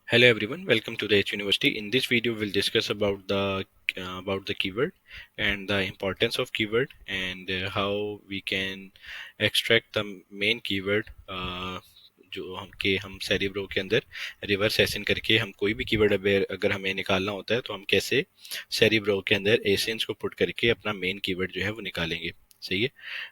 Hello everyone, welcome to the H University. In this video, we'll discuss about the keyword and the importance of keyword and how we can extract the main keyword जो हम cerebro के अंदर reverse accent करके हम कोई भी keyword अगर हमें निकालना होता है तो हम कैसे सेरिब्रो के अंदर एसेंस को पुट करके अपना मेन कीवर्ड जो है वो निकालेंगे। सही है।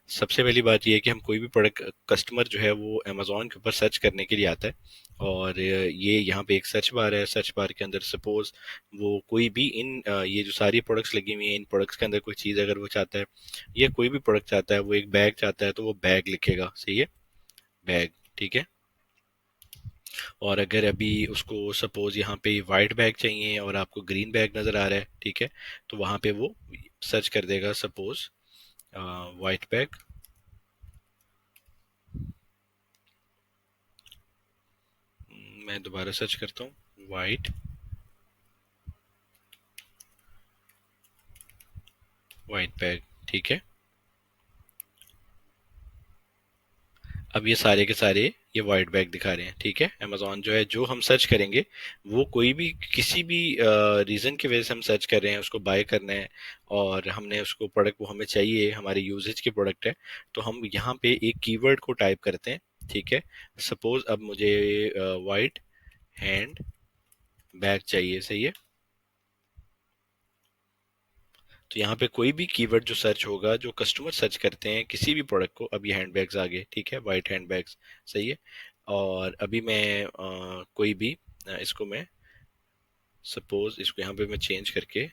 सबसे पहली बात यह है कि हम कोई भी प्रोडक्ट कस्टमर जो है वो अमेजोन के ऊपर सर्च करने के लिए आता है और ये यहाँ पे एक सर्च बार है। सर्च बार के अंदर सपोज वो कोई भी ये जो सारी प्रोडक्ट्स लगी हुई हैं इन प्रोडक्ट्स के अंदर कोई चीज़ अगर वो चाहता है या कोई भी प्रोडक्ट चाहता है, वो एक बैग चाहता है तो वो बैग लिखेगा। सही है, बैग। ठीक है। और अगर अभी उसको सपोज यहाँ पे वाइट बैग चाहिए और आपको ग्रीन बैग नज़र आ रहा है, ठीक है, तो वहाँ पे वो सर्च कर देगा सपोज वाइट बैग। मैं दोबारा सर्च करता हूँ, वाइट बैग। ठीक है। अब ये सारे के सारे ये वाइट बैग दिखा रहे हैं। ठीक है। अमेजोन जो है, जो हम सर्च करेंगे वो कोई भी किसी भी रीजन की वजह से हम सर्च कर रहे हैं, उसको बाय करना है और हमने उसको प्रोडक्ट वो हमें चाहिए, हमारे यूजेज की प्रोडक्ट है, तो हम यहाँ पे एक कीवर्ड को टाइप करते हैं। ठीक है। सपोज अब मुझे वाइट हैंड बैग चाहिए। सही है। तो यहाँ पे कोई भी कीवर्ड जो सर्च होगा, जो कस्टमर सर्च करते हैं किसी भी प्रोडक्ट को, अब ये हैंड बैग्स आ गए। ठीक है, वाइट हैंड बैग्स। सही है। और अभी मैं कोई भी इसको मैं सपोज इसको यहाँ पे मैं चेंज करके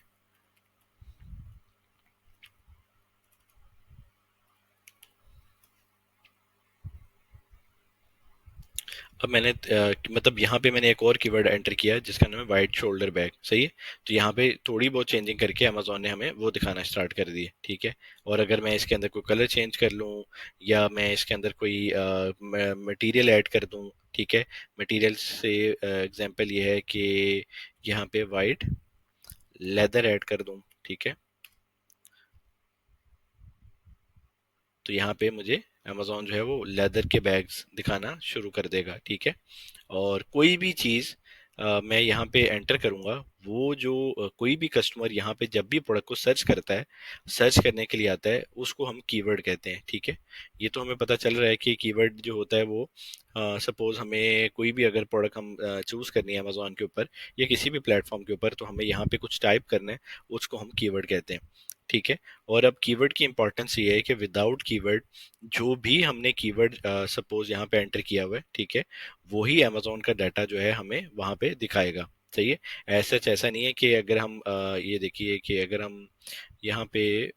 अब मैंने मतलब यहाँ पे मैंने एक और कीवर्ड एंटर किया जिसका नाम है वाइट शोल्डर बैग। सही है। तो यहाँ पे थोड़ी बहुत चेंजिंग करके अमेजोन ने हमें वो दिखाना स्टार्ट कर दिए। ठीक है। और अगर मैं इसके अंदर कोई कलर चेंज कर लूँ या मैं इसके अंदर कोई मटेरियल ऐड कर दूँ, ठीक है, मटेरियल से एग्जांपल ये है कि यहाँ पे वाइट लेदर ऐड कर दूँ। ठीक है। तो यहाँ पे मुझे अमेजोन जो है वो लेदर के बैग्स दिखाना शुरू कर देगा। ठीक है। और कोई भी चीज़ मैं यहाँ पे एंटर करूँगा, वो जो कोई भी कस्टमर यहाँ पे जब भी प्रोडक्ट को सर्च करता है, सर्च करने के लिए आता है, उसको हम कीवर्ड कहते हैं। ठीक है। ये तो हमें पता चल रहा है कि कीवर्ड जो होता है वो सपोज हमें कोई भी अगर प्रोडक्ट हम चूज करनी है अमेजोन के ऊपर या किसी भी प्लेटफॉर्म के ऊपर, तो हमें यहाँ पे कुछ टाइप करना है, उसको हम कीवर्ड कहते हैं। ठीक है। और अब कीवर्ड की इंपॉर्टेंस ये है कि विदाउट कीवर्ड जो भी हमने कीवर्ड सपोज यहाँ पे एंटर किया हुआ है, ठीक है, वही अमेजोन का डाटा जो है हमें वहां पे दिखाएगा। सही है। ऐसा नहीं है कि अगर हम ये देखिए कि अगर हम यहाँ पे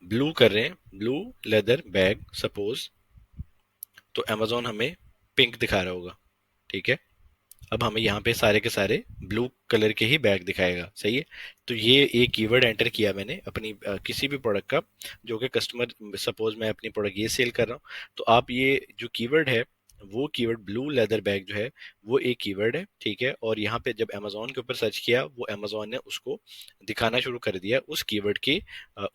ब्लू कर रहे हैं, ब्लू लेदर बैग सपोज, तो अमेजोन हमें पिंक दिखा रहा होगा। ठीक है। अब हमें यहाँ पे सारे के सारे ब्लू कलर के ही बैग दिखाएगा। सही है। तो ये एक कीवर्ड एंटर किया मैंने अपनी किसी भी प्रोडक्ट का, जो कि कस्टमर सपोज मैं अपनी प्रोडक्ट ये सेल कर रहा हूँ, तो आप ये जो कीवर्ड है, वो कीवर्ड ब्लू लेदर बैग जो है वो एक कीवर्ड है। ठीक है। और यहाँ पे जब अमेजोन के ऊपर सर्च किया, वो अमेजोन ने उसको दिखाना शुरू कर दिया उस कीवर्ड के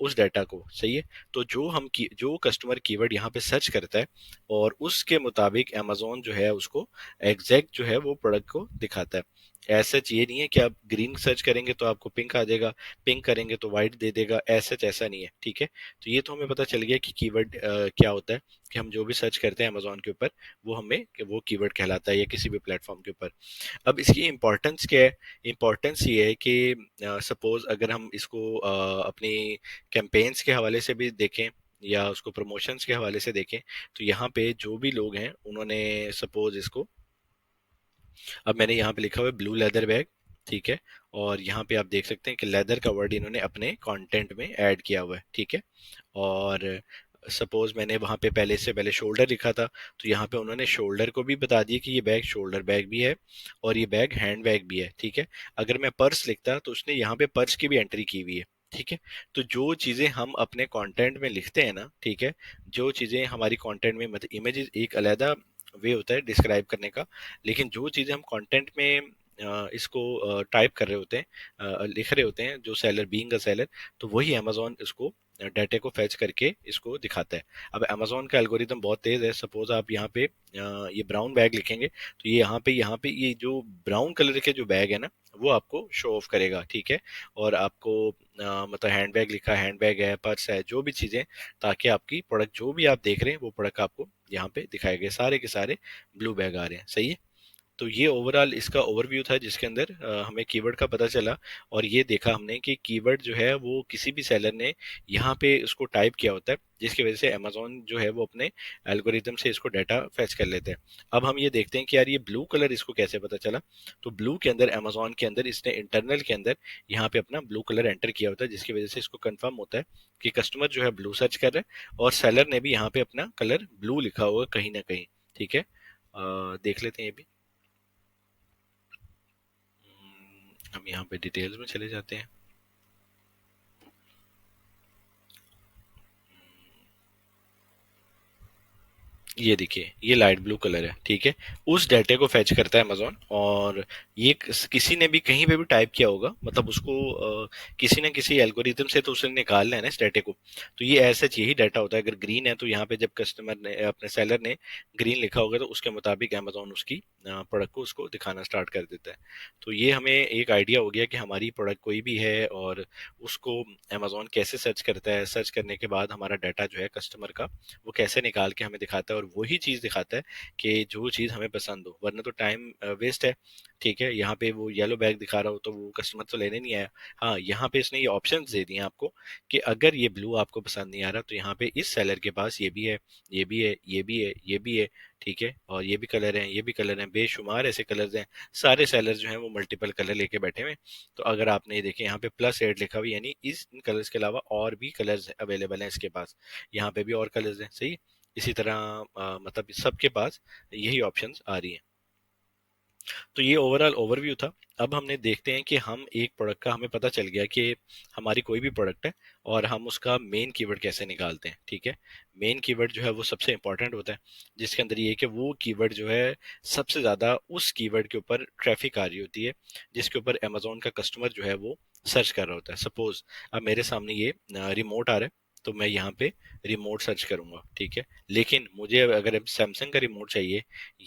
उस डाटा को। सही है। तो जो कस्टमर कीवर्ड यहाँ पे सर्च करता है और उसके मुताबिक अमेजोन जो है उसको एग्जैक्ट जो है वो प्रोडक्ट को दिखाता है। ऐसा ये नहीं है कि आप ग्रीन सर्च करेंगे तो आपको पिंक आ जाएगा, पिंक करेंगे तो व्हाइट दे देगा, ऐसा नहीं है। ठीक है। तो ये तो हमें पता चल गया कि कीवर्ड क्या होता है, कि हम जो भी सर्च करते हैं अमेजोन के ऊपर वो हमें वो कीवर्ड कहलाता है या किसी भी प्लेटफॉर्म के ऊपर। अब इसकी इम्पोर्टेंस क्या है? इम्पोर्टेंस ये है कि सपोज अगर हम इसको अपनी कैंपेन्स के हवाले से भी देखें या उसको प्रमोशंस के हवाले से देखें, तो यहाँ पे जो भी लोग हैं उन्होंने सपोज इसको, अब मैंने यहाँ पे लिखा हुआ है ब्लू लेदर बैग। ठीक है। और यहाँ पे आप देख सकते हैं कि लेदर का वर्ड इन्होंने अपने कंटेंट में ऐड किया हुआ है। ठीक है। और सपोज मैंने वहाँ पे पहले से पहले शोल्डर लिखा था, तो यहाँ पे उन्होंने शोल्डर को भी बता दिया कि ये बैग शोल्डर बैग भी है और ये बैग हैंड बैग भी है। ठीक है। अगर मैं पर्स लिखता तो उसने यहाँ पे पर्स की भी एंट्री की हुई है। ठीक है। तो जो चीजें हम अपने कंटेंट में लिखते हैं ना, ठीक है, जो चीजें हमारी कंटेंट में, मतलब इमेजेस एक अलग वे होता है डिस्क्राइब करने का, लेकिन जो चीजें हम कंटेंट में इसको टाइप कर रहे होते हैं, लिख रहे होते हैं, जो सेलर बीइंग अ सेलर, तो वही अमेजोन इसको डाटा को फैच करके इसको दिखाता है। अब अमेजोन का एल्गोरिदम बहुत तेज है। सपोज आप यहाँ पे ये ब्राउन बैग लिखेंगे, तो ये यहाँ पे ये जो ब्राउन कलर के जो बैग है ना, वो आपको शो ऑफ करेगा, ठीक है। और आपको मतलब हैंड बैग लिखा, हैंड बैग है, पर्स है, जो भी चीजें, ताकि आपकी प्रोडक्ट जो भी आप देख रहे हैं वो प्रोडक्ट आपको यहाँ पे दिखाए गए, सारे के सारे ब्लू बैग आ रहे हैं, सही है। तो ये ओवरऑल इसका ओवरव्यू था, जिसके अंदर हमें कीवर्ड का पता चला, और ये देखा हमने कि कीवर्ड जो है वो किसी भी सेलर ने यहाँ पे उसको टाइप किया होता है, जिसकी वजह से अमेजोन जो है वो अपने एल्गोरिदम से इसको डाटा फैच कर लेते हैं। अब हम ये देखते हैं कि यार ये ब्लू कलर इसको कैसे पता चला। तो ब्लू के अंदर अमेजोन के अंदर इसने इंटरनल के अंदर यहाँ पे अपना ब्लू कलर एंटर किया होता है, जिसकी वजह से इसको कंफर्म होता है कि कस्टमर जो है ब्लू सर्च कर रहा है, और सेलर ने भी यहाँ पे अपना कलर ब्लू लिखा होगा कहीं ना कहीं, ठीक है। देख लेते हैं ये भी। हम यहाँ पे डिटेल्स में चले जाते हैं। ये देखिए, ये लाइट ब्लू कलर है, ठीक है। उस डाटे को फैच करता है अमेजोन, और ये किसी ने भी कहीं पे भी टाइप किया होगा, मतलब उसको किसी न किसी एल्गोरिथम से तो उसने निकालना है ना इस डाटे को। तो ये ऐसा यही डाटा होता है। अगर ग्रीन है तो यहाँ पे जब कस्टमर ने, अपने सेलर ने ग्रीन लिखा होगा, तो उसके मुताबिक अमेजोन उसकी प्रोडक्ट को उसको दिखाना स्टार्ट कर देता है। तो ये हमें एक आइडिया हो गया कि हमारी प्रोडक्ट कोई भी है और उसको अमेजोन कैसे सर्च करता है, सर्च करने के बाद हमारा डाटा जो है कस्टमर का, वो कैसे निकाल के हमें दिखाता है, और वही चीज दिखाता है कि जो चीज हमें पसंद हो, वरना तो टाइम वेस्ट है, ठीक है। यहाँ पे वो येलो बैग दिखा रहा हो तो वो कस्टमर तो लेने नहीं आया। हाँ, यहाँ पे इसने ये ऑप्शंस दे दिए आपको कि अगर ये ब्लू आपको पसंद नहीं आ रहा, तो यहाँ पे इस सेलर के पास ये भी है, ये भी है, ये भी है, ये भी है, ठीक है, और ये भी कलर हैं, ये भी कलर हैं, बेशुमार ऐसे कलर्स हैं। सारे सेलर जो हैं वो मल्टीपल कलर लेके बैठे हुए हैं। तो अगर आपने ये देखे यहाँ पे प्लस एड लिखा हुआ, यानी इस इन कलर्स के अलावा और भी कलर्स अवेलेबल हैं इसके पास। यहाँ पे भी और कलर्स हैं, सही। इसी तरह मतलब सबके पास यही ऑप्शंस आ रही हैं। तो ये ओवरऑल ओवरव्यू था। अब हमने देखते हैं कि हम एक प्रोडक्ट का, हमें पता चल गया कि हमारी कोई भी प्रोडक्ट है और हम उसका मेन कीवर्ड कैसे निकालते हैं, ठीक है। मेन कीवर्ड जो है वो सबसे इंपॉर्टेंट होता है, जिसके अंदर ये है कि वो कीवर्ड जो है सबसे ज्यादा उस कीवर्ड के ऊपर ट्रैफिक आ रही होती है, जिसके ऊपर अमेजोन का कस्टमर जो है वो सर्च कर रहा होता है। सपोज अब मेरे सामने ये रिमोट आ रहा है, तो मैं यहाँ पे रिमोट सर्च करूंगा, ठीक है। लेकिन मुझे अगर सैमसंग का रिमोट चाहिए,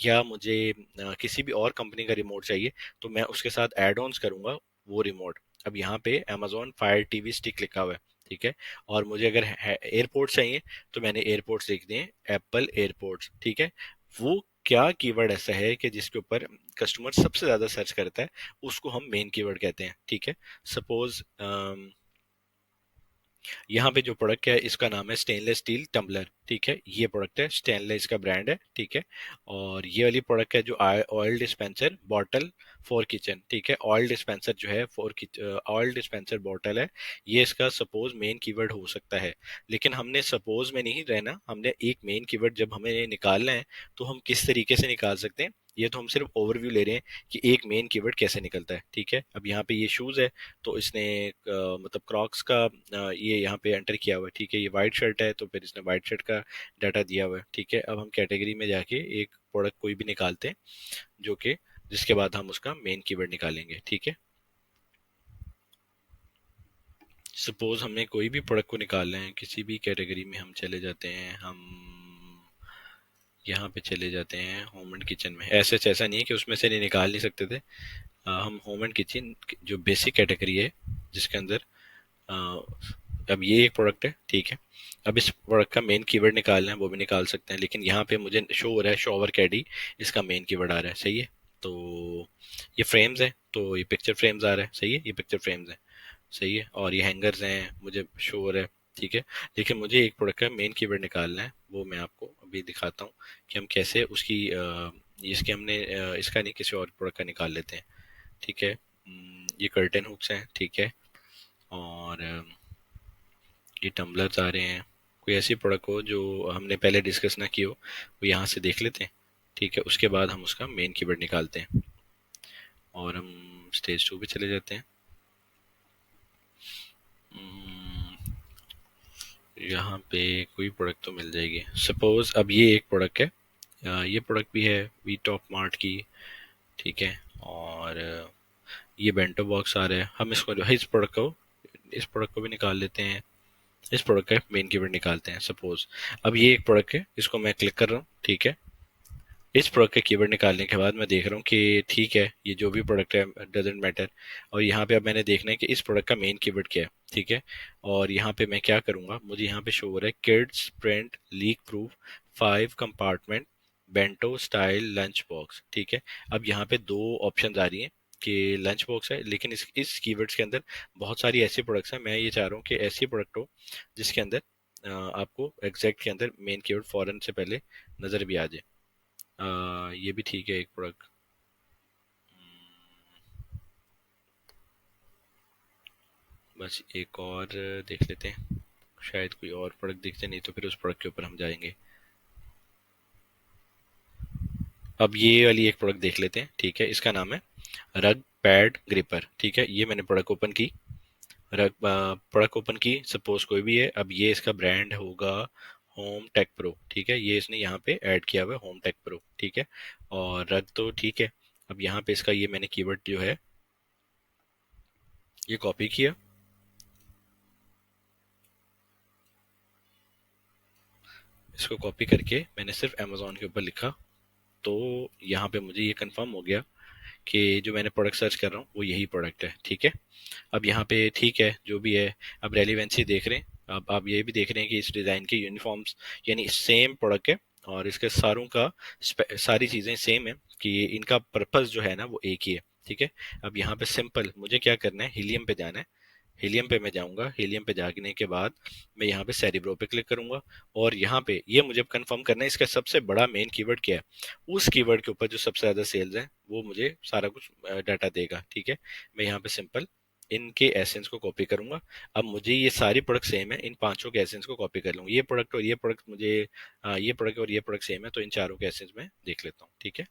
या मुझे किसी भी और कंपनी का रिमोट चाहिए, तो मैं उसके साथ एड ऑन्स करूंगा वो रिमोट। अब यहाँ पे Amazon फायर टीवी स्टिक लिखा हुआ है, ठीक है। और मुझे अगर एयरपोर्ट चाहिए, तो मैंने एयरपोर्ट्स लिख दिए, एप्पल एयरपोर्ट्स, ठीक है। वो क्या कीवर्ड ऐसा है कि जिसके ऊपर कस्टमर सबसे ज्यादा सर्च करता है, उसको हम मेन कीवर्ड कहते हैं, ठीक है। सपोज यहाँ पे जो प्रोडक्ट है इसका नाम है स्टेनलेस स्टील टम्बलर, ठीक है। ये प्रोडक्ट है, स्टेनलेस का ब्रांड है, ठीक है। और ये वाली प्रोडक्ट है जो oil dispenser bottle for kitchen, ठीक है। ऑयल डिस्पेंसर जो है ऑयल डिस्पेंसर बॉटल है, ये इसका सपोज मेन कीवर्ड हो सकता है। लेकिन हमने सपोज में नहीं रहना, हमने एक मेन कीवर्ड जब हमें निकालना है, तो हम किस तरीके से निकाल सकते हैं, ये तो हम सिर्फ ओवरव्यू ले रहे हैं कि एक मेन कीवर्ड कैसे निकलता है, ठीक है। अब यहाँ पे ये शूज है, तो इसने मतलब क्रॉक्स का ये यहाँ पे एंटर किया हुआ है, ठीक है। ये वाइट शर्ट है, तो फिर इसने वाइट शर्ट का डाटा दिया हुआ है, ठीक है। अब हम कैटेगरी में जाके एक प्रोडक्ट कोई भी निकालते हैं, जो कि जिसके बाद हम उसका मेन कीवर्ड निकालेंगे, ठीक है। सपोज हमने कोई भी प्रोडक्ट को निकालना है, किसी भी कैटेगरी में हम चले जाते हैं, हम यहाँ पे चले जाते हैं होम एंड किचन में। ऐसा नहीं है कि उसमें से नहीं निकाल नहीं सकते थे। हम होम एंड किचन जो बेसिक कैटेगरी है, जिसके अंदर अ, अब ये एक प्रोडक्ट है, ठीक है। अब इस प्रोडक्ट का मेन कीवर्ड निकालना है, वो भी निकाल सकते हैं, लेकिन यहाँ पे मुझे शो हो रहा है शॉवर कैडी, इसका मेन कीवर्ड आ रहा है, सही है। तो ये फ्रेम्स है, तो ये पिक्चर फ्रेम्स आ रहा है, सही है, ये पिक्चर फ्रेम्स है, सही है। और ये हैंगर्स हैं, मुझे शो हो रहा है, ठीक है। लेकिन मुझे एक प्रोडक्ट का मेन कीवर्ड निकालना है, वो मैं आपको अभी दिखाता हूँ कि हम कैसे उसकी इसके हमने इसका नहीं, किसी और प्रोडक्ट का निकाल लेते हैं, ठीक है। ये कर्टन हुक्स हैं, ठीक है। और ये टम्बलर्स आ रहे हैं। कोई ऐसी प्रोडक्ट हो जो हमने पहले डिस्कस ना की हो, वो यहाँ से देख लेते हैं, ठीक है। उसके बाद हम उसका मेन कीवर्ड निकालते हैं, और हम स्टेज 2 पे चले जाते हैं। हम्म, यहाँ पे कोई प्रोडक्ट तो मिल जाएगी। सपोज अब ये एक प्रोडक्ट है, ये प्रोडक्ट भी है वी टॉप मार्ट की, ठीक है। और ये बेंटो बॉक्स आ रहा है, हम इसको इस प्रोडक्ट को भी निकाल लेते हैं। इस प्रोडक्ट का मेन कीवर्ड निकालते हैं सपोज। अब ये एक प्रोडक्ट है, इसको मैं क्लिक कर रहा हूँ, ठीक है। इस प्रोडक्ट के कीवर्ड निकालने के बाद मैं देख रहा हूँ कि ठीक है, ये जो भी प्रोडक्ट है डजेंट मैटर। और यहाँ पे अब मैंने देखना है कि इस प्रोडक्ट का मेन कीवर्ड क्या है, ठीक है। और यहाँ पे मैं क्या करूँगा, मुझे यहाँ पे शो हो रहा है kids print leak proof 5 compartment bento style lunch box, ठीक है। अब यहाँ पे दो ऑप्शन आ रही हैं कि लंच बॉक्स है, लेकिन इस कीवर्ड्स के अंदर बहुत सारी ऐसी प्रोडक्ट्स हैं। मैं ये चाह रहा हूँ कि ऐसी प्रोडक्ट हो जिसके अंदर आपको एग्जैक्ट के अंदर मेन कीवर्ड फॉरन से पहले नज़र भी आ जाए। ये भी ठीक है एक प्रोडक्ट। बस एक और देख लेते हैं, शायद कोई और प्रोडक्ट दिखते, नहीं तो फिर उस प्रोडक्ट के ऊपर हम जाएंगे। अब ये वाली एक प्रोडक्ट देख लेते हैं, ठीक है। इसका नाम है रग पैड ग्रिपर, ठीक है। ये मैंने प्रोडक्ट ओपन की, रग प्रोडक्ट ओपन की, सपोज कोई भी है। अब ये इसका ब्रांड होगा होम टेक प्रो, ठीक है। ये इसने यहाँ पे ऐड किया हुआ है होम टेक प्रो, ठीक है। और रग तो ठीक है। अब यहाँ पे इसका ये मैंने कीवर्ड जो है ये कॉपी किया, इसको कॉपी करके मैंने सिर्फ अमेजोन के ऊपर लिखा, तो यहाँ पे मुझे ये कंफर्म हो गया कि जो मैंने प्रोडक्ट सर्च कर रहा हूँ वो यही प्रोडक्ट है, ठीक है। अब यहाँ पे ठीक है जो भी है, अब रेलिवेंसी देख रहे हैं। अब आप ये भी देख रहे हैं कि इस डिज़ाइन के यूनिफॉर्म्स यानी सेम प्रोडक्ट है, और इसके सारों का सारी चीज़ें सेम है कि इनका पर्पस जो है ना वो एक ही है, ठीक है। अब यहाँ पे सिंपल मुझे क्या करना है, हीलियम पे जाना है। हीलियम पे मैं जाऊंगा, हीलियम पे जाने के बाद मैं यहाँ पे सेरिब्रो पे क्लिक करूंगा। और यहाँ पे ये मुझे कंफर्म करना है इसका सबसे बड़ा मेन कीवर्ड क्या है। उस कीवर्ड के ऊपर जो सबसे ज्यादा सेल्स है वो मुझे सारा कुछ डाटा देगा, ठीक है। मैं यहाँ पे सिंपल इनके एसेंस को कॉपी करूंगा। अब मुझे ये सारी प्रोडक्ट सेम है, इन पांचों के एसेंस को कॉपी कर लूंगा। ये प्रोडक्ट और ये प्रोडक्ट मुझे ये प्रोडक्ट और ये प्रोडक्ट सेम है, तो इन चारों के एसेंस में देख लेता हूँ, ठीक है।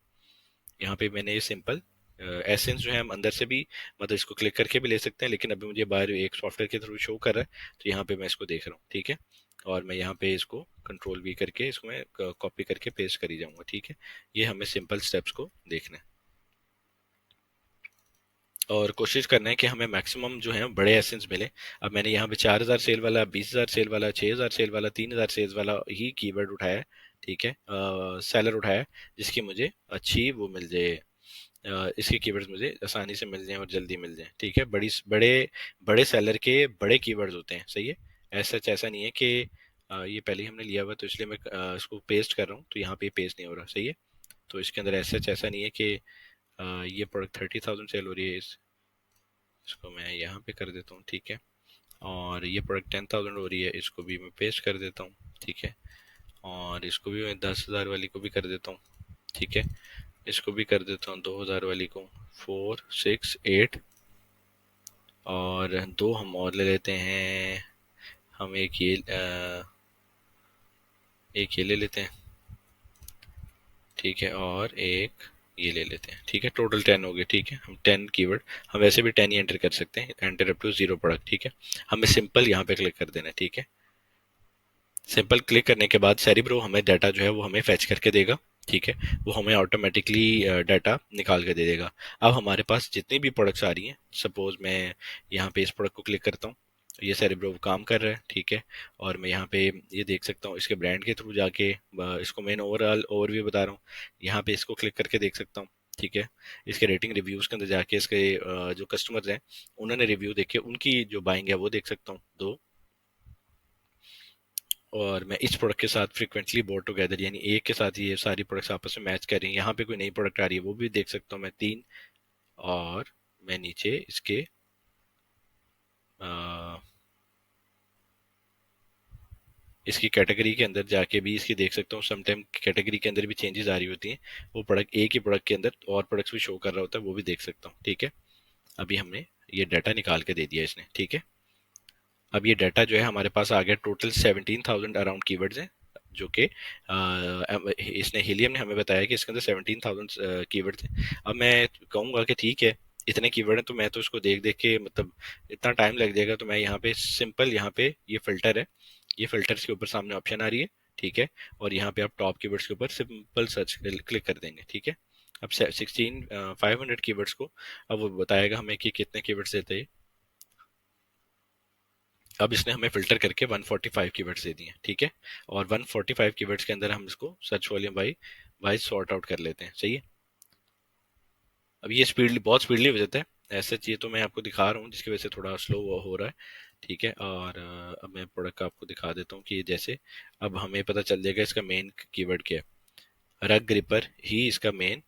यहाँ पे मैंने ये सिंपल एसेंस जो है हम अंदर से भी मतलब इसको क्लिक करके भी ले सकते हैं, लेकिन अभी मुझे बाहर एक सॉफ्टवेयर के थ्रू शो कर रहा है, तो यहाँ पे मैं इसको देख रहा हूँ, ठीक है। और मैं यहाँ पे इसको कंट्रोल वी करके इसको मैं कॉपी करके पेस्ट करी जाऊंगा, ठीक है। ये हमें सिंपल स्टेप्स को देखना है और कोशिश करना है कि हमें मैक्सिमम जो है बड़े एसेंस मिले। अब मैंने यहाँ पे 4,000 सेल वाला, 20,000 सेल वाला, 6,000 सेल वाला, 3,000 सेल वाला ही कीवर्ड उठाया है, ठीक है। सेलर उठाया है जिसकी मुझे अच्छी वो मिल जाए, इसके कीवर्ड्स मुझे आसानी से मिल जाएं और जल्दी मिल जाएं, ठीक है। बड़े बड़े सेलर के बड़े कीवर्ड्स होते हैं, सही है। ऐसा नहीं है कि ये पहले ही हमने लिया हुआ तो इसलिए मैं इसको पेस्ट कर रहा हूँ तो यहाँ पे पेस्ट नहीं हो रहा, सही है। तो इसके अंदर ऐसा नहीं है कि ये प्रोडक्ट 30,000 सेल हो रही है, इसको मैं यहाँ पे कर देता हूँ, ठीक है। और ये प्रोडक्ट 10,000 हो रही है, इसको भी मैं पेस्ट कर देता हूँ, ठीक है। और इसको भी मैं 10,000 वाली को भी कर देता हूँ, ठीक है। इसको भी कर देता हूँ 2,000 वाली को, 4, 6, 8। और दो हम और ले लेते हैं, हम एक ये ले लेते हैं, ठीक है। और एक ये ले लेते हैं, ठीक है। टोटल 10 हो गए, ठीक है। हम 10 कीवर्ड, हम वैसे भी 10 ही एंटर कर सकते हैं, एंटर अप टू 0 प्रोडक्ट, ठीक है। हमें सिंपल यहाँ पे क्लिक कर देना है, ठीक है। सिंपल क्लिक करने के बाद सेरिब्रो हमें डाटा जो है वो हमें फैच करके देगा, ठीक है। वो हमें ऑटोमेटिकली डाटा निकाल के दे देगा। अब हमारे पास जितनी भी प्रोडक्ट्स आ रही हैं, सपोज मैं यहाँ पे इस प्रोडक्ट को क्लिक करता हूँ, ये सेरिब्रो काम कर रहा है, ठीक है। और मैं यहाँ पे ये देख सकता हूँ इसके ब्रांड के थ्रू जाके, इसको मैं ओवरऑल ओवरव्यू बता रहा हूँ, यहाँ पे इसको क्लिक करके देख सकता हूँ, ठीक है। इसके रेटिंग रिव्यूज के अंदर जाके इसके जो कस्टमर्स हैं उन्होंने रिव्यू देखे, उनकी जो बाइंग है वो देख सकता हूँ, दो। और मैं इस प्रोडक्ट के साथ फ्रीक्वेंटली बोर्ड टुगेदर यानी एक के साथ ये सारी प्रोडक्ट्स आपस में मैच कर रही हैं, यहाँ पे कोई नई प्रोडक्ट आ रही है वो भी देख सकता हूँ मैं, तीन। और मैं नीचे इसके आ, इसकी कैटेगरी के अंदर जाके भी इसकी देख सकता हूँ, समटाइम कैटेगरी के अंदर भी चेंजेस आ रही होती हैं। वो प्रोडक्ट एक ही प्रोडक्ट के अंदर और प्रोडक्ट्स भी शो कर रहा होता है, वो भी देख सकता हूँ, ठीक है। अभी हमने ये डाटा निकाल के दे दिया इसने, ठीक है। अब ये डाटा जो है हमारे पास आ गया, टोटल 17,000 अराउंड कीवर्ड्स हैं जो कि इसने हीलियम ने हमें बताया कि इसके अंदर 17,000 कीवर्ड्स हैं। अब मैं कहूँगा कि ठीक है इतने कीवर्ड हैं तो मैं तो इसको देख देख के मतलब इतना टाइम लग जाएगा, तो मैं यहाँ पे सिंपल यहाँ पे ये फिल्टर है, ये फिल्टर्स के ऊपर सामने ऑप्शन आ रही है, ठीक है। और यहाँ पे आप टॉप कीवर्ड्स के ऊपर सिंपल सर्च क्लिक कर देंगे, ठीक है। अब 500 कीवर्ड्स को अब वो बताएगा हमें कि कितने कीवर्ड्स देते हैं। अब इसने हमें फिल्टर करके 145 कीवर्ड्स दे दिए, ठीक है। और 145 कीवर्ड्स के अंदर हम इसको search volume wise sort out कर लेते हैं, सही है। अब ये स्पीडली बहुत स्पीडली हो जाता है, ऐसे चाहिए तो मैं आपको दिखा रहा हूँ जिसकी वजह से थोड़ा स्लो हो रहा है, ठीक है। और अब मैं प्रोडक्ट आपको दिखा देता हूँ कि जैसे अब हमें पता चल जाएगा इसका मेन कीवर्ड क्या है। रग ग्रिपर ही इसका मेन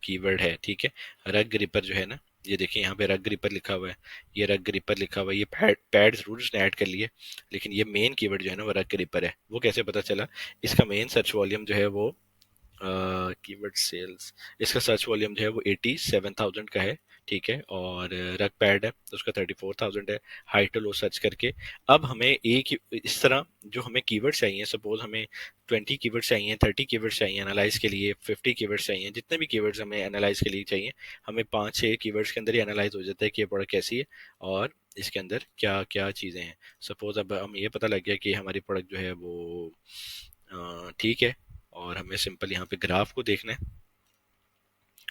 कीवर्ड है, ठीक है। रग ग्रिपर जो है ना, ये देखिए यहाँ पे रग ग्रिपर लिखा हुआ है, ये रग ग्रिपर लिखा हुआ है, ये पैड जरूर उसने ऐड कर लिया, लेकिन ये मेन कीवर्ड जो है ना वो रग ग्रिपर है। वो कैसे पता चला? इसका मेन सर्च वॉल्यूम जो है वो कीवर्ड सेल्स, इसका सर्च वॉल्यूम जो है वो 87,000 का है, ठीक है। और रग पैड है तो उसका 34,000 है, हाई टू लो सर्च करके। अब हमें एक इस तरह जो हमें कीवर्ड चाहिए, सपोज हमें 20 कीवर्ड चाहिए, 30 कीवर्ड चाहिए एनालाइज के लिए, 50 कीवर्ड चाहिए, जितने भी कीवर्ड्स हमें एनालाइज के लिए चाहिए, हमें 5-6 कीवर्ड्स के अंदर ही एनालाइज हो जाता है कि ये प्रोडक्ट कैसी है और इसके अंदर क्या क्या चीज़ें हैं। सपोज अब हम ये पता लग गया कि हमारी प्रोडक्ट जो है वो ठीक है, और हमें सिंपल यहाँ पे ग्राफ को देखना है,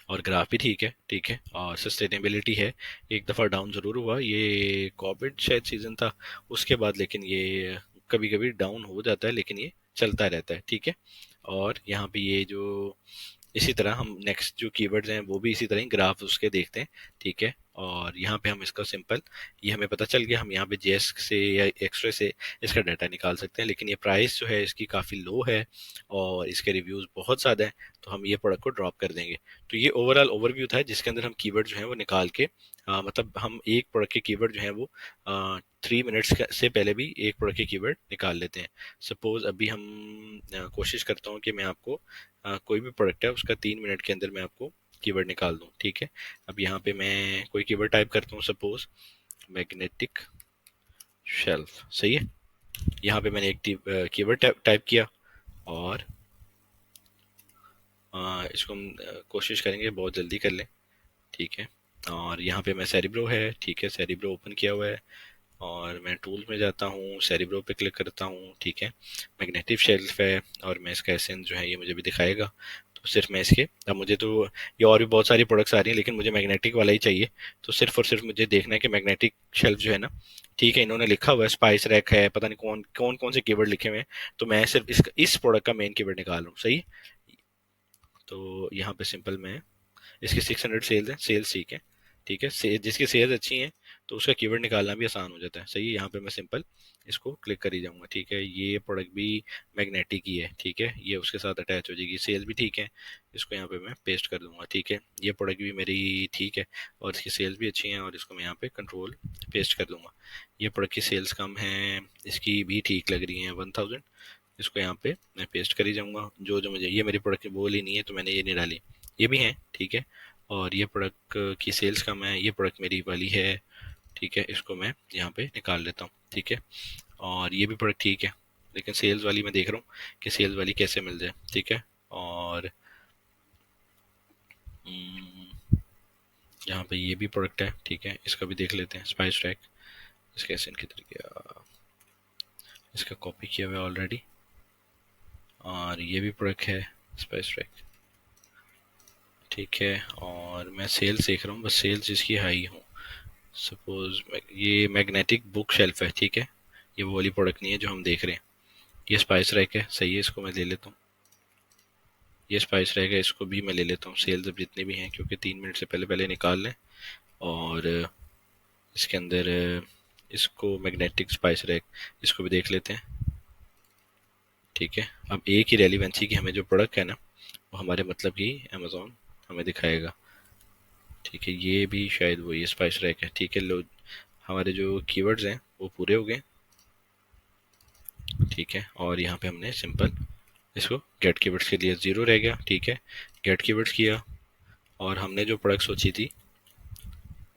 और ग्राफ भी ठीक है, ठीक है। और सस्टेनेबिलिटी है, एक दफ़ा डाउन ज़रूर हुआ, ये कोविड शायद सीज़न था उसके बाद, लेकिन ये कभी कभी डाउन हो जाता है लेकिन ये चलता रहता है, ठीक है। और यहाँ पे ये जो इसी तरह हम नेक्स्ट जो कीवर्ड्स हैं वो भी इसी तरह ही ग्राफ उसके देखते हैं, ठीक है। और यहाँ पे हम इसका सिंपल, ये हमें पता चल गया, हम यहाँ पे जेएस से या एक्सरे से इसका डाटा निकाल सकते हैं, लेकिन ये प्राइस जो है इसकी काफ़ी लो है और इसके रिव्यूज़ बहुत ज़्यादा हैं, तो हम ये प्रोडक्ट को ड्रॉप कर देंगे। तो ये ओवरऑल ओवरव्यू था जिसके अंदर हम कीवर्ड जो है वो निकाल के मतलब हम एक प्रोडक्ट के कीवर्ड जो है वो 3 मिनट्स से पहले भी एक प्रोडक्ट के कीवर्ड निकाल लेते हैं। सपोज अभी हम कोशिश करता हूँ कि मैं आपको कोई भी प्रोडक्ट है उसका 3 मिनट के अंदर मैं आपको कीवर्ड निकाल दूं, ठीक है। अब यहाँ पे मैं कोई कीवर्ड टाइप करता हूँ, सपोज मैग्नेटिक शेल्फ, सही है। यहाँ पे मैंने एक कीवर्ड टाइप किया और इसको हम कोशिश करेंगे बहुत जल्दी कर लें, ठीक है। और यहाँ पे मैं सेरिब्रो है, ठीक है, सेरिब्रो ओपन किया हुआ है, और मैं टूल में जाता हूँ, सेरिब्रो पे क्लिक करता हूँ, ठीक है। मैग्नेटिक शेल्फ है और मैं इसका एसेंस जो है ये मुझे भी दिखाएगा, तो सिर्फ मैं इसके, अब मुझे तो ये और भी बहुत सारी प्रोडक्ट्स आ रही हैं लेकिन मुझे मैग्नेटिक वाला ही चाहिए, तो सिर्फ और सिर्फ मुझे देखना है कि मैग्नेटिक शेल्फ जो है ना, ठीक है, इन्होंने लिखा हुआ है स्पाइस रैक है, पता नहीं कौन कौन कौन से कीवर्ड लिखे हुए हैं, तो मैं सिर्फ इस प्रोडक्ट का मेन कीवर्ड निकाल रहा हूँ, सही। तो यहाँ पे सिंपल मैं इसकी 600 सेल्स है, सेल्स ठीक है, ठीक है, जिसकी सेल्स अच्छी हैं तो उसका कीवर्ड निकालना भी आसान हो जाता है, सही है। यहाँ पे मैं सिंपल इसको क्लिक कर ही जाऊंगा, ठीक है। ये प्रोडक्ट भी मैग्नेटिक ही है, ठीक है, ये उसके साथ अटैच हो जाएगी, सेल्स भी ठीक है, इसको यहाँ पे मैं पेस्ट कर दूंगा, ठीक है। ये प्रोडक्ट भी मेरी ठीक है और इसकी सेल्स भी अच्छी हैं, और इसको मैं यहाँ पे कंट्रोल पेस्ट कर दूंगा। ये प्रोडक्ट की सेल्स कम है, इसकी भी ठीक लग रही है 1000, इसको यहाँ पे मैं पेस्ट कर ही जाऊंगा। जो जो मुझे, ये मेरी प्रोडक्ट की बोल ही नहीं है तो मैंने ये नहीं डाली, ये भी है, ठीक है। और ये प्रोडक्ट की सेल्स कम है, ये प्रोडक्ट मेरी वाली है, ठीक है, इसको मैं यहाँ पे निकाल लेता हूँ, ठीक है। और ये भी प्रोडक्ट ठीक है, लेकिन सेल्स वाली मैं देख रहा हूँ कि सेल्स वाली कैसे मिल जाए, ठीक है। और यहाँ पे ये भी प्रोडक्ट है, ठीक है, इसका भी देख लेते हैं, स्पाइस ट्रैक, इसका एसेंट की तरीके इसका कॉपी किया हुआ है ऑलरेडी। और ये भी प्रोडक्ट है स्पाइस ट्रैक, ठीक है। और मैं सेल्स देख रहा हूँ, बस सेल्स इसकी हाई हो, सपोज ये मैग्नेटिक बुक शेल्फ है, ठीक है, ये वो वाली प्रोडक्ट नहीं है जो हम देख रहे हैं। ये स्पाइस रैक है, सही है, इसको मैं ले लेता हूँ। ये स्पाइस रैक है, इसको भी मैं ले लेता हूँ, सेल्स अब जितनी भी हैं, क्योंकि 3 मिनट से पहले पहले निकाल लें। और इसके अंदर इसको मैग्नेटिक स्पाइस रैक, इसको भी देख लेते हैं, ठीक है। अब एक ही रेलिवेंसी की हमें जो प्रोडक्ट है ना वो हमारे मतलब की अमेजोन हमें दिखाएगा, ठीक है। ये भी शायद वो ये स्पाइस रैक है, ठीक है। लो, हमारे जो कीवर्ड्स हैं वो पूरे हो गए, ठीक है। और यहाँ पे हमने सिंपल इसको गेट कीवर्ड्स के लिए 0 रह गया, ठीक है, गेट कीवर्ड्स किया। और हमने जो प्रोडक्ट सोची थी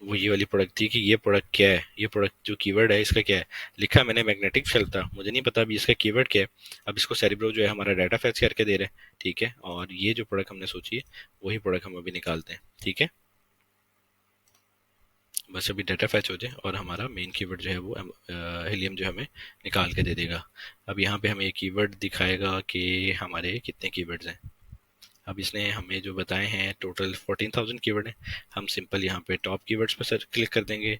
वो ये वाली प्रोडक्ट थी कि ये प्रोडक्ट क्या है, ये प्रोडक्ट जो कीवर्ड है इसका क्या है, लिखा मैंने मैग्नेटिक शेल्फ था, मुझे नहीं पता अभी इसका कीवर्ड क्या है। अब इसको सेरिब्रो जो है हमारा डाटा फैच करके दे रहे हैं, ठीक है। और ये जो प्रोडक्ट हमने सोची है वही प्रोडक्ट हम अभी निकालते हैं, ठीक है। बस अभी डाटा फैच हो जाए और हमारा मेन कीवर्ड जो है वो हीलियम जो हमें निकाल के दे देगा। अब यहाँ पे हमें एक कीवर्ड दिखाएगा कि हमारे कितने कीवर्ड्स हैं, अब इसने हमें जो बताए हैं टोटल 14,000 कीवर्ड है। हम सिंपल यहाँ पे टॉप कीवर्ड्स पर सर्च क्लिक कर देंगे।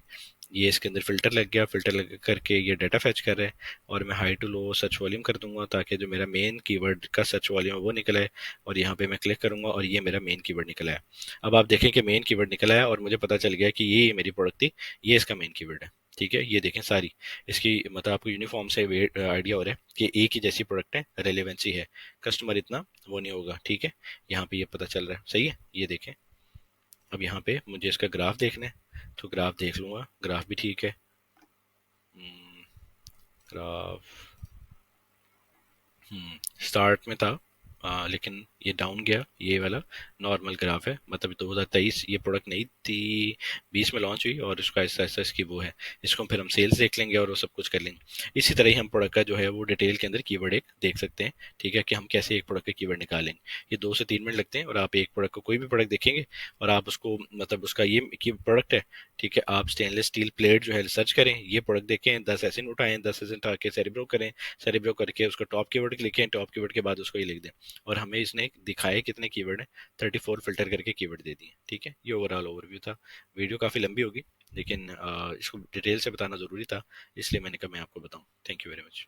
ये इसके अंदर फिल्टर लग गया, फिल्टर लग करके ये डाटा फैच कर रहा है। और मैं high to low search volume कर दूंगा ताकि जो मेरा मेन कीवर्ड का सर्च वॉल्यूम है वो निकला है। और यहाँ पे मैं क्लिक करूंगा और ये मेरा मेन कीवर्ड निकला है। अब आप देखें कि मेन कीवर्ड निकला है और मुझे पता चल गया कि ये मेरी प्रोडक्ट थी, ये इसका मेन कीवर्ड है। ठीक है, ये देखें सारी इसकी मतलब आपको यूनिफॉर्म से आइडिया हो रहा है कि एक ही जैसी प्रोडक्ट है, रेलेवेंसी है, कस्टमर इतना वो नहीं होगा। ठीक है, यहाँ पे ये पता चल रहा है, सही है, ये देखें। अब यहाँ पे मुझे इसका ग्राफ देखना है, तो ग्राफ देख लूंगा, ग्राफ भी ठीक है। ग्राफ स्टार्ट में था, लेकिन ये डाउन गया, ये वाला नॉर्मल ग्राफ है। मतलब 2023 ये प्रोडक्ट नहीं थी, 20 में लॉन्च हुई और इसका ऐसा ऐसा इसकी वो है। इसको फिर हम सेल्स देख लेंगे और वो सब कुछ कर लेंगे। इसी तरह ही हम प्रोडक्ट का जो है वो डिटेल के अंदर कीवर्ड एक देख सकते हैं। ठीक है, कि हम कैसे एक प्रोडक्ट के कीवर्ड निकालेंगे। ये 2 से 3 मिनट लगते हैं और आप एक प्रोडक्ट को कोई भी प्रोडक्ट देखेंगे और आप उसको मतलब उसका ये की प्रोडक्ट है। ठीक है, आप स्टेनलेस स्टील प्लेट जो है सर्च करें, ये प्रोडक्ट देखें, 10 एसिन उठाएं, 10 एसिन उठा के सेरिब्रो करें, सेरिब्रो करके उसको टॉप कीवर्ड लिखें, टॉप कीवर्ड के बाद उसको ये लिख दें। और हमें इसने दिखाए कितने कीवर्ड हैं, 34 फिल्टर करके कीवर्ड दे दिए। ठीक है, ये ओवरऑल ओवरव्यू था। वीडियो काफ़ी लंबी होगी, लेकिन इसको डिटेल से बताना ज़रूरी था, इसलिए मैंने कहा मैं आपको बताऊं। Thank you very much.